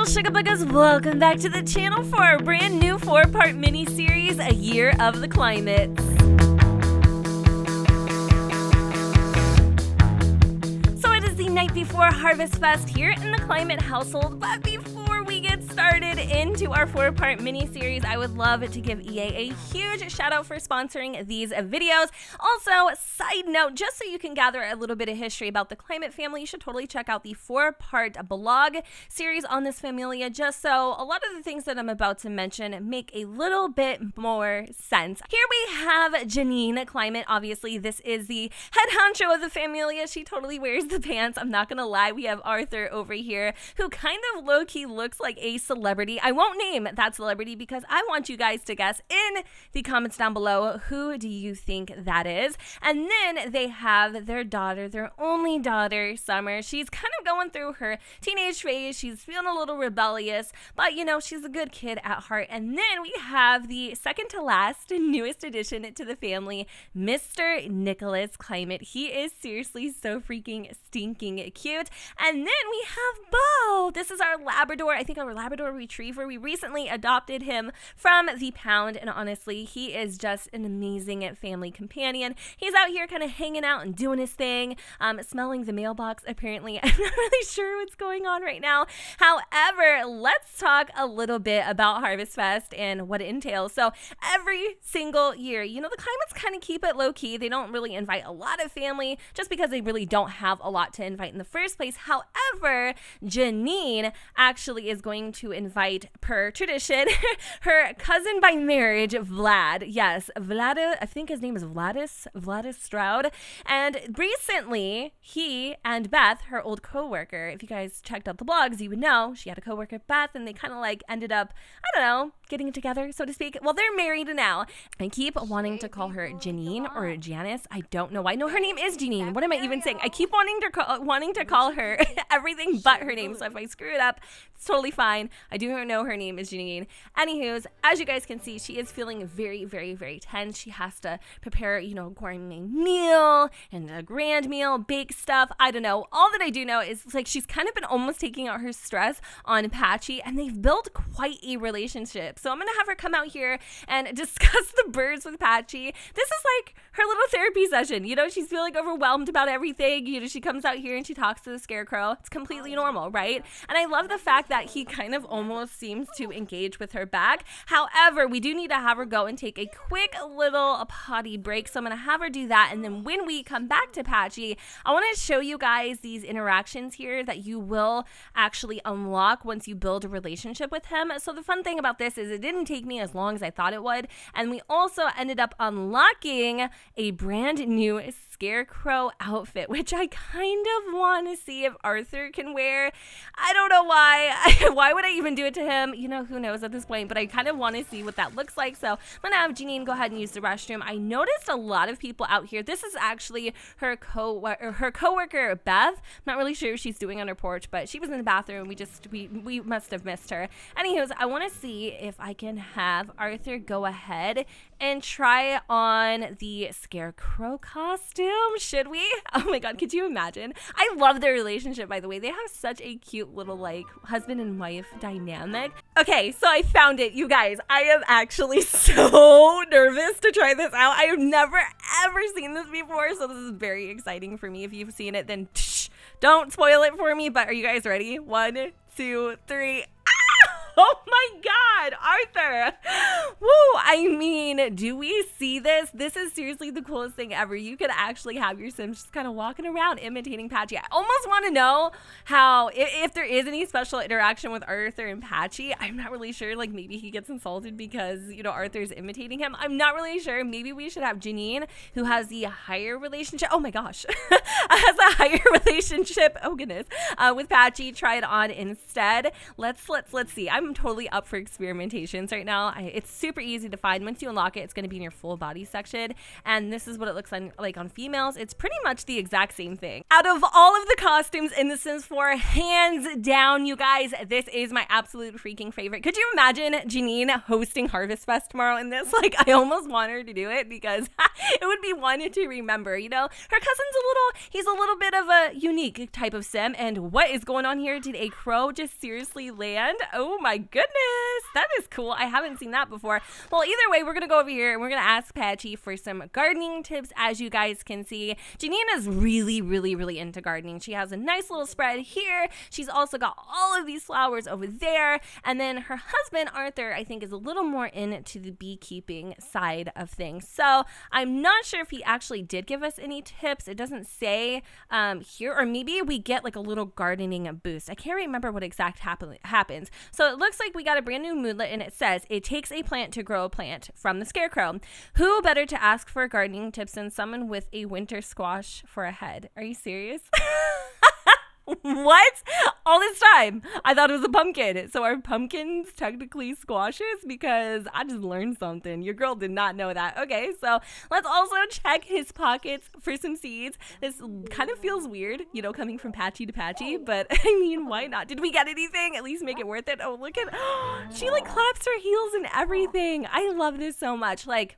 sugar buggers, welcome back to the channel for our brand new 4-part mini-series, A Year of the Climate. So it is the night before Harvest Fest here in the Climate household, but before we get started into our 4-part mini-series, I would love to give EA a huge shout out for sponsoring these videos. Also, side note, just so you can gather a little bit of history about the Climate family, you should totally check out the 4-part blog series on this familia, just so a lot of the things that I'm about to mention make a little bit more sense. Here we have Janine Climate. Obviously, this is the head honcho of the familia. She totally wears the pants. I'm not gonna lie. We have Arthur over here, who kind of low-key looks like a celebrity. I won't name that celebrity because I want you guys to guess in the comments down below, who do you think that is? And then they have their daughter, their only daughter, Summer. She's kind of going through her teenage phase. She's feeling a little rebellious, but you know, she's a good kid at heart. And then we have the second to last, newest addition to the family, Mr. Nicholas Climate. He is seriously so freaking stinking cute. And then we have Bo. This is our Labrador, I think our Labrador Retriever. We recently adopted him from the pound, and honestly, he is just an amazing family companion. He's out here kind of hanging out and doing his thing, smelling the mailbox, apparently. I'm not really sure what's going on right now. However, let's talk a little bit about Harvest Fest and what it entails. So every single year, you know, the Climates kind of keep it low-key. They don't really invite a lot of family just because they really don't have a lot to invite in the first place. However, Janine actually is going to invite, per tradition, her cousin by marriage, Vlad. Yes, Vlad, I think his name is Vladis Stroud. And recently, he and Beth, her old co-worker, if you guys checked out the blogs, you would know she had a co-worker, Beth, and they kind of like ended up, I don't know, getting together, so to speak. Well, they're married now. I keep wanting to call her Janine or Janice. I don't know why. No, her name is Janine. What am I even saying? I keep wanting to call her everything but her name. So if I screw it up, it's totally fine. I do know her name is Janine. Anywho's, as you guys can see, she is feeling very, very, very tense. She has to prepare, you know, a gourmet meal and a grand meal, bake stuff. I don't know. All that I do know is like she's kind of been almost taking out her stress on Patchy, and they've built quite a relationship. So I'm going to have her come out here and discuss the birds with Patchy. This is like her little therapy session. You know, she's feeling overwhelmed about everything. You know, she comes out here and she talks to the scarecrow. It's completely normal, right? And I love the fact that he kind of almost seems to engage with her back. However, we do need to have her go and take a quick little potty break. So I'm going to have her do that. And then when we come back to Patchy, I want to show you guys these interactions here that you will actually unlock once you build a relationship with him. So the fun thing about this is it didn't take me as long as I thought it would. And we also ended up unlocking a brand new scarecrow outfit, which I kind of want to see if Arthur can wear. I don't know why. Why would I even do it to him? You know, who knows at this point, but I kind of want to see what that looks like. So I'm going to have Janine go ahead and use the restroom. I noticed a lot of people out here. This is actually her coworker, Beth. I'm not really sure what she's doing on her porch, but she was in the bathroom. We must have missed her. Anywho's, I want to see if I can have Arthur go ahead and try on the scarecrow costume. Should we? Oh my god, could you imagine? I love their relationship, by the way. They have such a cute little like husband and wife dynamic. Okay, so I found it, you guys. I am actually so nervous to try this out. I have never ever seen this before, so this is very exciting for me. If you've seen it, then don't spoil it for me. But are you guys ready? 1, 2, 3. Oh my god, Arthur. Woo, I mean, do we see this? This is seriously the coolest thing ever. You could actually have your Sims just kind of walking around imitating Patchy. I almost want to know how, if there is any special interaction with Arthur and Patchy. I'm not really sure. Like maybe he gets insulted because, you know, Arthur's imitating him. I'm not really sure. Maybe we should have Janine, who has the higher relationship. Oh my gosh. Has a higher relationship. Oh goodness. With Patchy, try it on instead. Let's see. I'm I'm totally up for experimentations right now. It's super easy to find. Once you unlock it, it's going to be in your full body section. And this is what it looks like on females. It's pretty much the exact same thing. Out of all of the costumes in The Sims 4, hands down, you guys, this is my absolute freaking favorite. Could you imagine Janine hosting Harvest Fest tomorrow in this? Like, I almost want her to do it because it would be one to remember, you know? Her cousin's he's a little bit of a unique type of sim. And what is going on here? Did a crow just seriously land? Oh my goodness. That is cool. I haven't seen that before. Well, either way, we're going to go over here and we're going to ask Patchy for some gardening tips. As you guys can see, Janine is really, really, really into gardening. She has a nice little spread here. She's also got all of these flowers over there. And then her husband, Arthur, I think is a little more into the beekeeping side of things. So I'm not sure if he actually did give us any tips. It doesn't say here, or maybe we get like a little gardening boost. I can't remember what exact happens. So it looks like we got a brand new moodlet, and it says it takes a plant to grow a plant from the scarecrow. Who better to ask for gardening tips than someone with a winter squash for a head? Are you serious? What? All this time I thought it was a pumpkin. So are pumpkins technically squashes? Because I just learned something. Your girl did not know that. Okay, so let's also check his pockets for some seeds. This kind of feels weird, you know, coming from Patchy to Patchy, but I mean, why not? Did we get anything? At least make it worth it. Oh, look at, she like claps her heels and everything. I love this so much. Like,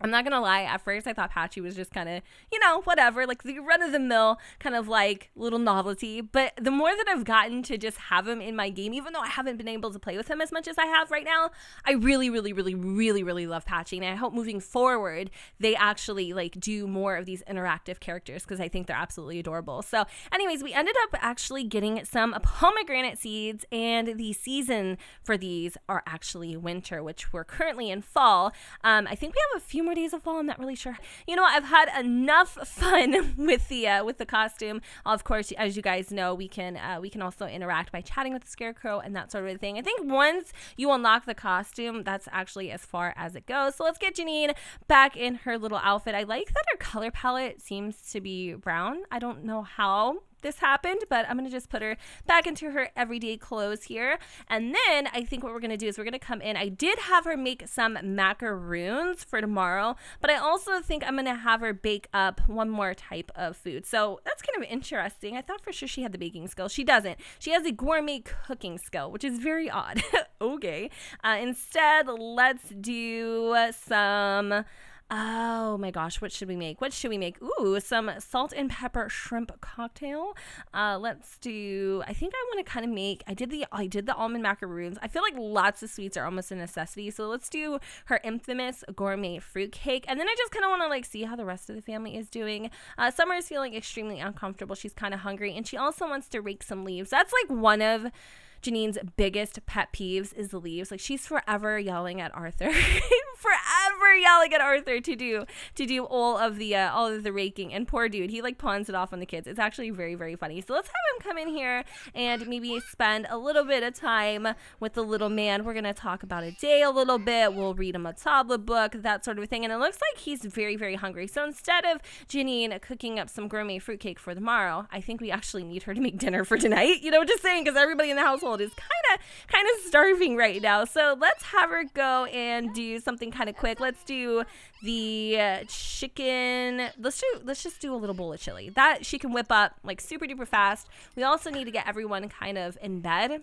I'm not gonna lie, at first I thought Patchy was just kind of, you know, whatever, like the run-of-the-mill kind of like little novelty. But the more that I've gotten to just have him in my game, even though I haven't been able to play with him as much as I have right now, I really, really, really, really, really love Patchy. And I hope moving forward, they actually like do more of these interactive characters because I think they're absolutely adorable. So anyways, we ended up actually getting some pomegranate seeds, and the season for these are actually winter, which we're currently in fall. I think we have a few more days of fall. I'm not really sure. You know, I've had enough fun with the costume. Of course, as you guys know, we can also interact by chatting with the scarecrow and that sort of thing. I think once you unlock the costume, that's actually as far as it goes. So let's get Janine back in her little outfit. I like that her color palette seems to be brown. I don't know how this happened, but I'm gonna just put her back into her everyday clothes here. And then I think what we're gonna do is we're gonna come in. I did have her make some macaroons for tomorrow, but I also think I'm gonna have her bake up one more type of food. So that's kind of interesting. I thought for sure she had the baking skill. She doesn't. She has a gourmet cooking skill, which is very odd. Okay. Instead, let's do some, oh my gosh, what should we make? Ooh, some salt and pepper shrimp cocktail. Let's do, I think I want to kind of make, I did the almond macaroons. I feel like lots of sweets are almost a necessity. So let's do her infamous gourmet fruit cake. And then I just kind of want to like see how the rest of the family is doing. Summer is feeling extremely uncomfortable. She's kind of hungry, and she also wants to rake some leaves. That's like one of Janine's biggest pet peeves is the leaves. Like, she's forever yelling at Arthur, forever yelling at Arthur to do all of the raking. And poor dude, he like pawns it off on the kids. It's actually very, very funny. So let's have him come in here and maybe spend a little bit of time with the little man. We're gonna talk about a day a little bit. We'll read him a tablet book, that sort of thing. And it looks like he's very, very hungry. So instead of Janine cooking up some gourmet fruitcake for tomorrow, I think we actually need her to make dinner for tonight. You know, just saying, because everybody in the household is kind of starving right now. So let's have her go and do something kind of quick. Let's do the chicken. Let's just do a little bowl of chili that she can whip up like super duper fast. We also need to get everyone kind of in bed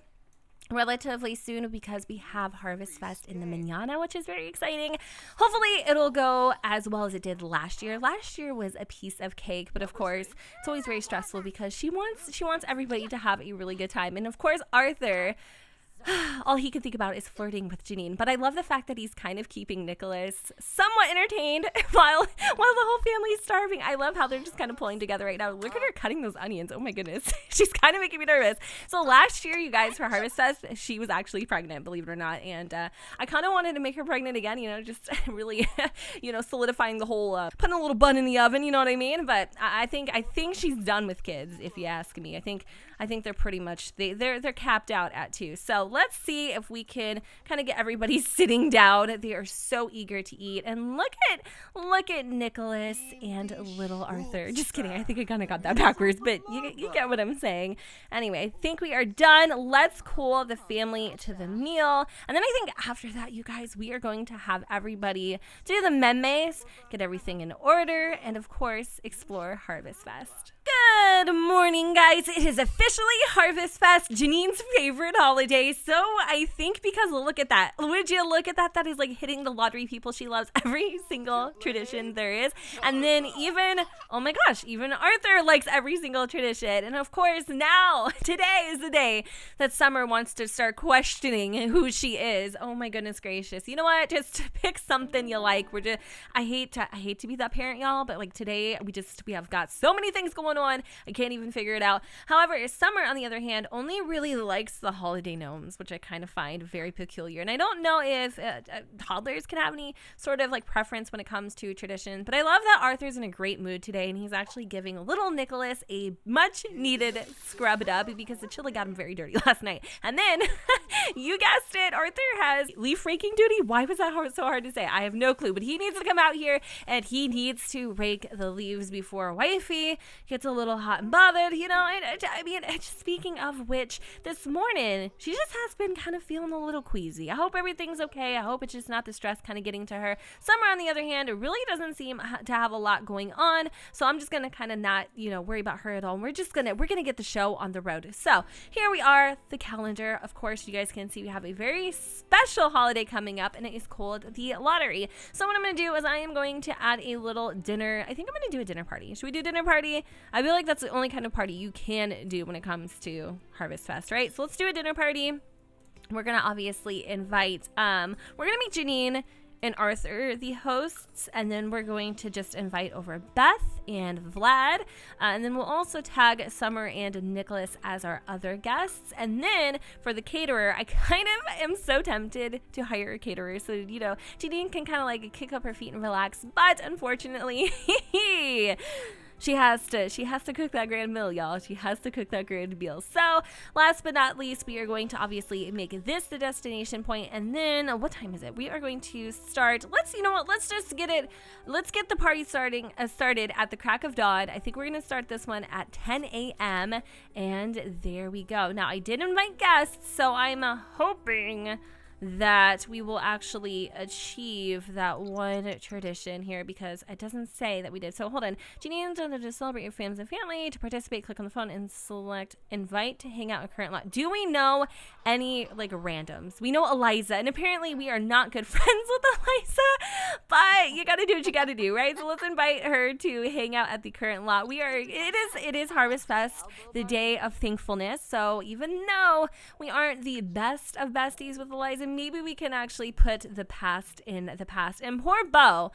relatively soon because we have Harvest Fest in the manana, which is very exciting. Hopefully it'll go as well as it did last year. Last year was a piece of cake, but of course it's always very stressful because she wants everybody to have a really good time. And of course Arthur, all he can think about is flirting with Janine. But I love the fact that he's kind of keeping Nicholas somewhat entertained while the whole family's starving. I love how they're just kind of pulling together right now. Look at her cutting those onions. Oh my goodness. She's kind of making me nervous. So last year, you guys, for Harvest Fest, she was actually pregnant, believe it or not. And I kind of wanted to make her pregnant again, you know, just really, you know, solidifying the whole, putting a little bun in the oven, you know what I mean? But I think she's done with kids, if you ask me. I think I think they're pretty much, they're capped out at 2. So let's see if we can kind of get everybody sitting down. They are so eager to eat. And look at Nicholas and little Arthur. Just kidding. I think I kind of got that backwards, but you get what I'm saying. Anyway, I think we are done. Let's cool the family to the meal. And then I think after that, you guys, we are going to have everybody do the memes, get everything in order, and of course, explore Harvest Fest. Good morning, guys. It is officially Harvest Fest, Janine's favorite holiday. So I think because look at that. Would you look at that? That is like hitting the lottery, people. She loves every single tradition there is. And then even, oh my gosh, even Arthur likes every single tradition. And of course, now, today is the day that Summer wants to start questioning who she is. Oh my goodness gracious. You know what? Just pick something you like. I hate to be that parent, y'all, but like today we have got so many things going on. I can't even figure it out. However, Summer, on the other hand, only really likes the holiday gnomes, which I kind of find very peculiar. And I don't know if toddlers can have any sort of like preference when it comes to tradition, but I love that Arthur's in a great mood today, and he's actually giving little Nicholas a much needed scrubbed up because the chili got him very dirty last night. And then, you guessed it, Arthur has leaf raking duty. Why was that so hard to say? I have no clue, but he needs to come out here and he needs to rake the leaves before wifey gets a little hot and bothered. You know, I mean, speaking of which, this morning she just has been kind of feeling a little queasy. I hope everything's okay. I hope it's just not the stress kind of getting to her. Summer, on the other hand, really doesn't seem to have a lot going on, so I'm just gonna kind of not, worry about her at all. We're gonna get the show on the road. So here we are, the calendar. Of course, you guys can see we have a very special holiday coming up, and it is called the lottery. So what I'm gonna do is I am going to add a little dinner. I think I'm gonna do a dinner party. Should we do dinner party? I feel like that's the only kind of party you can do when it comes to Harvest Fest, right? So let's do a dinner party. We're gonna obviously invite, we're gonna make Janine and Arthur the hosts, and then we're going to just invite over Beth and Vlad, and then we'll also tag Summer and Nicholas as our other guests. And then for the caterer, I kind of am so tempted to hire a caterer so Janine can kind of like kick up her feet and relax, but unfortunately She has to cook that grand meal, y'all. She has to cook that grand meal. So last but not least, we are going to obviously make this the destination point. And then what time is it? We are going to start. Let's get the party started at the crack of dawn. I think we're going to start this one at 10 a.m. And there we go. Now, I did invite guests, so I'm hoping that we will actually achieve that one tradition here, because it doesn't say that we did. So hold on. Janine, to celebrate your friends and family. To participate, click on the phone and select invite to hang out in current lot. Do we know any like randoms? We know Eliza, and apparently we are not good friends with Eliza, but you gotta do what you gotta do, right? So let's invite her to hang out at the current lot. It is Harvest Fest, the day of thankfulness. So even though we aren't the best of besties with Eliza, maybe we can actually put the past in the past. And poor Beau,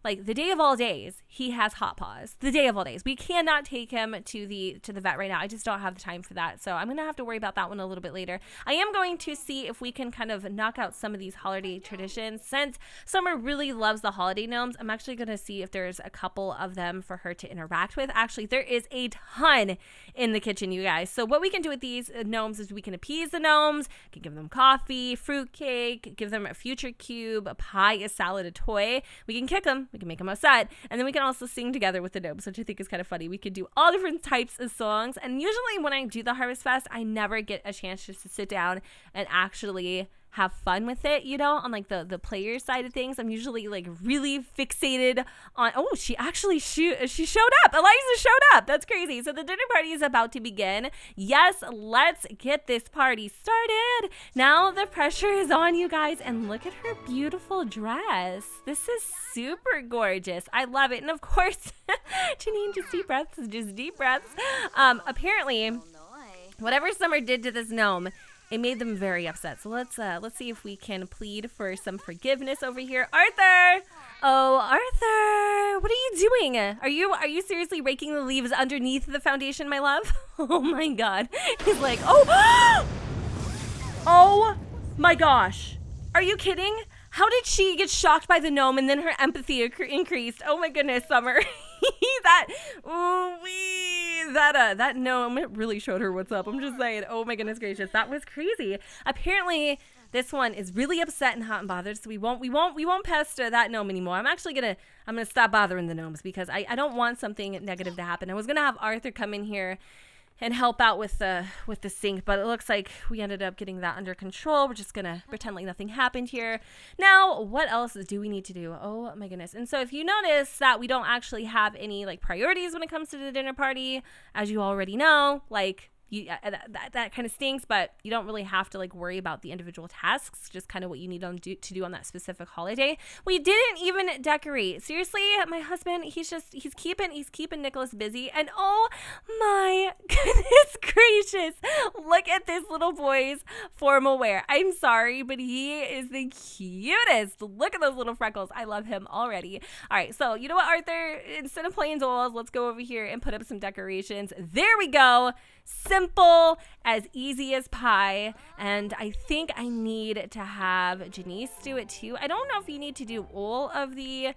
like the day of all days, he has hot paws. The day of all days. We cannot take him to the vet right now. I just don't have the time for that. So I'm going to have to worry about that one a little bit later. I am going to see if we can kind of knock out some of these holiday traditions. Since Summer really loves the holiday gnomes, I'm actually going to see if there's a couple of them for her to interact with. Actually, there is a ton in the kitchen, you guys. So what we can do with these gnomes is we can appease the gnomes, can give them coffee, fruit cake, give them a future cube, a pie, a salad, a toy. We can kick them. We can make them upset, and then we can also sing together with the gnomes, which I think is kind of funny. We could do all different types of songs, and usually when I do the Harvest Fest, I never get a chance just to sit down and actually have fun with it, on like the player side of things. I'm usually like really fixated on, she showed up. Eliza showed up. That's crazy. So the dinner party is about to begin. Yes, let's get this party started. Now the pressure is on, you guys, and look at her beautiful dress. This is super gorgeous. I love it. And of course, Janine, just deep breaths. Apparently, whatever Summer did to this gnome, it made them very upset. So let's see if we can plead for some forgiveness over here. Arthur! Oh, Arthur! What are you doing? Are you seriously raking the leaves underneath the foundation, my love? Oh my god. He's like, oh! Oh my gosh. Are you kidding? How did she get shocked by the gnome and then her empathy increased? Oh my goodness, Summer. that gnome really showed her what's up. I'm just saying, oh my goodness gracious, that was crazy. Apparently this one is really upset and hot and bothered, so we won't pester that gnome anymore. I'm gonna stop bothering the gnomes because I don't want something negative to happen. I was gonna have Arthur come in here and help out with the sink, but it looks like we ended up getting that under control. We're just gonna pretend like nothing happened here. Now, what else do we need to do? Oh my goodness. And so if you notice that we don't actually have any like priorities when it comes to the dinner party, as you already know, like that kind of stinks, but you don't really have to like worry about the individual tasks, just kind of what you need to do on that specific holiday. We didn't even decorate. Seriously, my husband, he's keeping Nicholas busy, and oh my goodness gracious, look at this little boy's formal wear. I'm sorry, but he is the cutest. Look at those little freckles. I love him already. All right, so you know what, Arthur, instead of playing dolls, let's go over here and put up some decorations. There we go. Simple, as easy as pie. And I think I need to have Janice do it too. I don't know if you need to do all of the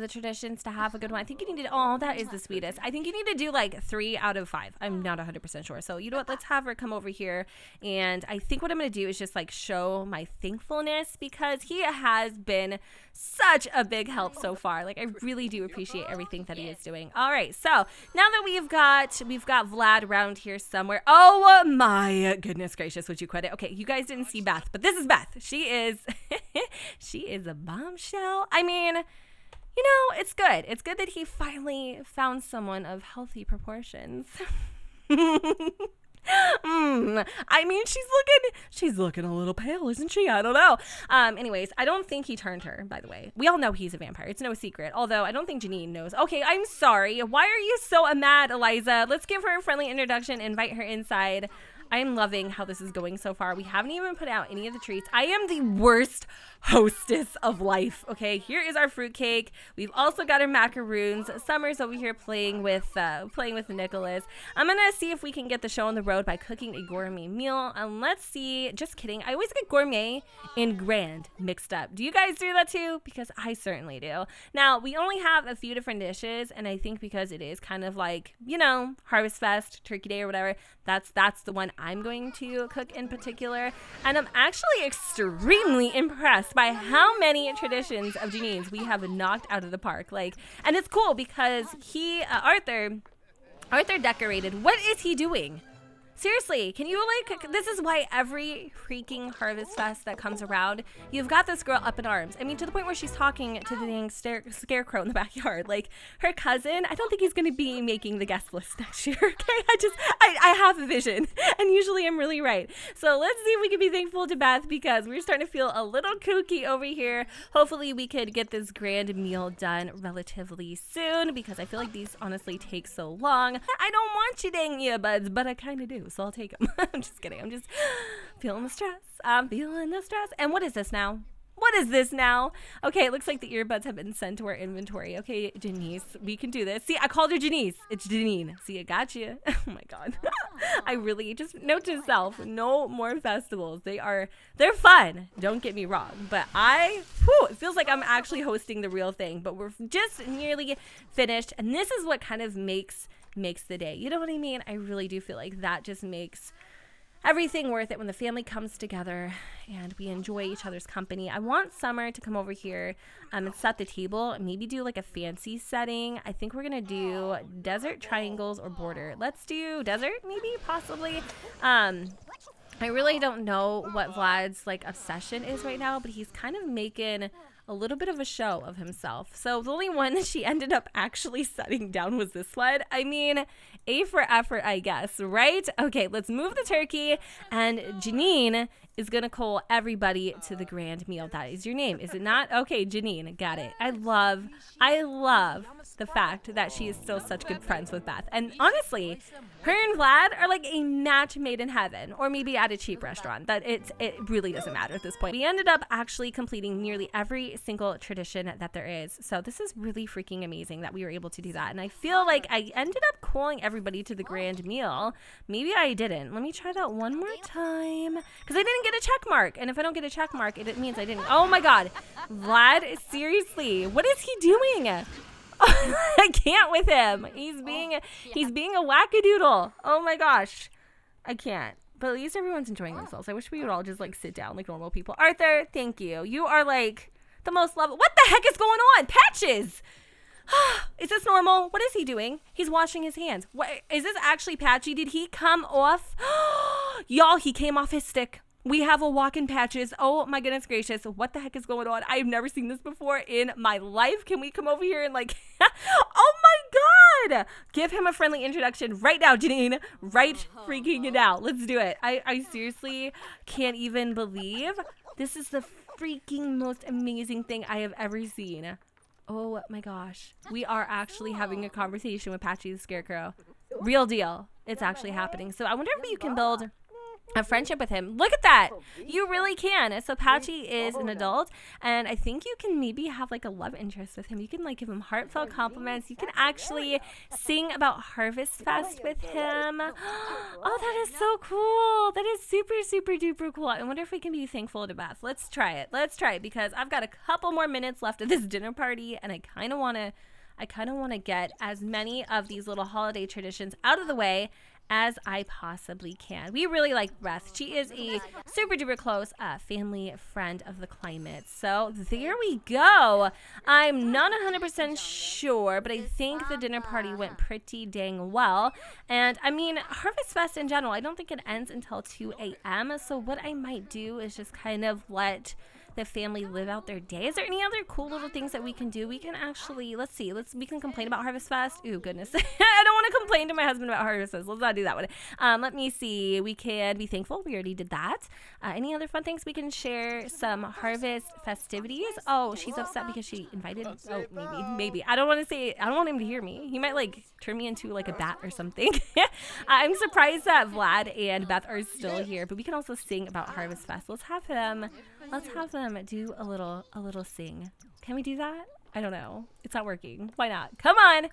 traditions to have a good one. I think you need to, oh, that is the sweetest. I think you need to do like 3 out of 5. I'm not 100% sure. So you know what, let's have her come over here. And I think what I'm going to do is just like show my thankfulness, because he has been such a big help so far. Like, I really do appreciate everything that he is doing. All right, so now that we've got Vlad around here somewhere. Oh my goodness gracious, would you quit it? Okay, you guys didn't see Beth, but this is Beth. She is she is a bombshell. I mean, you know, it's good. It's good that he finally found someone of healthy proportions. I mean, she's looking a little pale, isn't she? I don't know. Anyways, I don't think he turned her, by the way. We all know he's a vampire. It's no secret. Although I don't think Janine knows. Okay, I'm sorry. Why are you so mad, Eliza? Let's give her a friendly introduction, invite her inside. I am loving how this is going so far. We haven't even put out any of the treats. I am the worst hostess of life. Okay, here is our fruitcake. We've also got our macaroons. Summer's over here playing with Nicholas. I'm gonna see if we can get the show on the road by cooking a gourmet meal. And let's see. Just kidding. I always get gourmet and grand mixed up. Do you guys do that too? Because I certainly do. Now, we only have a few different dishes, and I think because it is kind of like, you know, Harvest Fest, Turkey Day or whatever, that's the one I'm going to cook in particular. And I'm actually extremely impressed by how many traditions of Janine's we have knocked out of the park. Like, and it's cool because Arthur decorated. What is he doing? Seriously, can you like, this is why every freaking Harvest Fest that comes around, you've got this girl up in arms. I mean, to the point where she's talking to the dang scarecrow in the backyard. Like, her cousin, I don't think he's going to be making the guest list next year, okay? I have a vision, and usually I'm really right. So let's see if we can be thankful to Beth, because we're starting to feel a little kooky over here. Hopefully we could get this grand meal done relatively soon, because I feel like these honestly take so long. I don't want you dang earbuds, but I kind of do. So I'll take them. I'm just kidding. I'm just feeling the stress. I'm feeling the stress. And what is this now? What is this now? Okay, it looks like the earbuds have been sent to our inventory. Okay, Janice, we can do this. See, I called her Janice. It's Janine. See, I got you. Oh my God. I really, just note to self, no more festivals. They're fun. Don't get me wrong. But it feels like I'm actually hosting the real thing. But we're just nearly finished. And this is what kind of makes the day. You know what I mean? I really do feel like that just makes everything worth it when the family comes together and we enjoy each other's company. I want Summer to come over here and set the table, maybe do like a fancy setting. I think we're gonna do desert, triangles, or border. Let's do desert, maybe, possibly. I really don't know what Vlad's like obsession is right now, but he's kind of making a little bit of a show of himself. So the only one that she ended up actually setting down was this one. I mean, A for effort, I guess, right? Okay, let's move the turkey, and Janine is gonna call everybody to the grand meal. That is your name, is it not? Okay, Janine, got it. I love the fact that she is still such good friends with Beth. And honestly, her and Vlad are like a match made in heaven, or maybe at a cheap restaurant. That it really doesn't matter at this point. We ended up actually completing nearly every single tradition that there is. So this is really freaking amazing that we were able to do that. And I feel like I ended up calling everybody to the grand meal. Maybe I didn't. Let me try that one more time, because I didn't get a check mark. And if I don't get a check mark, it means I didn't. Oh my God, Vlad, seriously, what is he doing? I can't with him. He's being a wackadoodle. Oh my gosh. I can't. But at least everyone's enjoying themselves. I wish we would all just like sit down like normal people. Arthur, thank you. You are like the most lovable. What the heck is going on? Patches. Is this normal? What is he doing? He's washing his hands. What is this actually Patchy? Did he come off? Y'all, he came off his stick. We have a walk-in Patches. Oh my goodness gracious. What the heck is going on? I've never seen this before in my life. Can we come over here and like, oh my God. Give him a friendly introduction right now, Janine. Right freaking it out. Let's do it. I seriously can't even believe this is the freaking most amazing thing I have ever seen. Oh my gosh. We are actually having a conversation with Patchy the Scarecrow. Real deal. It's actually happening. So I wonder if you can build a friendship with him. Look at that. You really can. So Patchy is an adult, and I think you can maybe have like a love interest with him. You can like give him heartfelt compliments. You can actually sing about Harvest Fest with him. Oh, that is so cool. That is super, super duper cool. I wonder if we can be thankful to Beth. Let's try it. Let's try it because I've got a couple more minutes left of this dinner party, and I kind of want to get as many of these little holiday traditions out of the way as I possibly can. We really like Beth. She is a super duper close family friend of the climate. So there we go. I'm not 100% sure, but I think the dinner party went pretty dang well. And I mean, Harvest Fest in general, I don't think it ends until 2 a.m. So what I might do is just kind of let the family live out their day. Is there any other cool little things that we can do? We can actually, we can complain about Harvest Fest. Ooh, goodness. I don't want to complain to my husband about Harvest Fest. Let's not do that one. Let me see. We can be thankful. We already did that. Any other fun things? We can share some harvest festivities. Oh, she's upset because she invited. Oh, maybe. I don't want him to hear me. He might like turn me into like a bat or something. I'm surprised that Vlad and Beth are still here, but we can also sing about Harvest Fest. Let's have them do a little sing. Can we do that? I don't know. It's not working. Why not? Come on.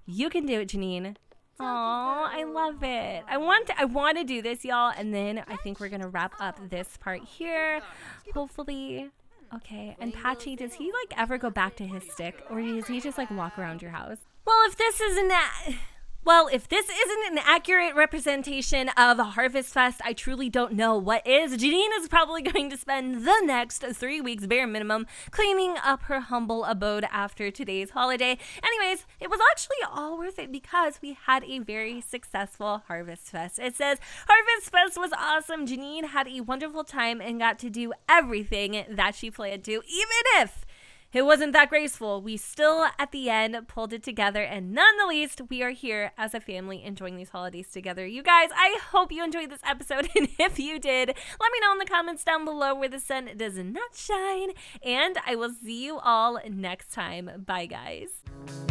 You can do it, Janine. Aw, I love it. I want to do this, y'all, and then I think we're going to wrap up this part here. Hopefully. Okay. And Patchy, does he like ever go back to his stick, or does he just like walk around your house? Well, if this isn't an accurate representation of Harvest Fest, I truly don't know what is. Janine is probably going to spend the next 3 weeks, bare minimum, cleaning up her humble abode after today's holiday. Anyways, it was actually all worth it because we had a very successful Harvest Fest. It says, Harvest Fest was awesome. Janine had a wonderful time and got to do everything that she planned to, even if it wasn't that graceful. We still, at the end, pulled it together, and none the least, we are here as a family enjoying these holidays together. You guys, I hope you enjoyed this episode, and if you did, let me know in the comments down below where the sun does not shine, and I will see you all next time. Bye, guys.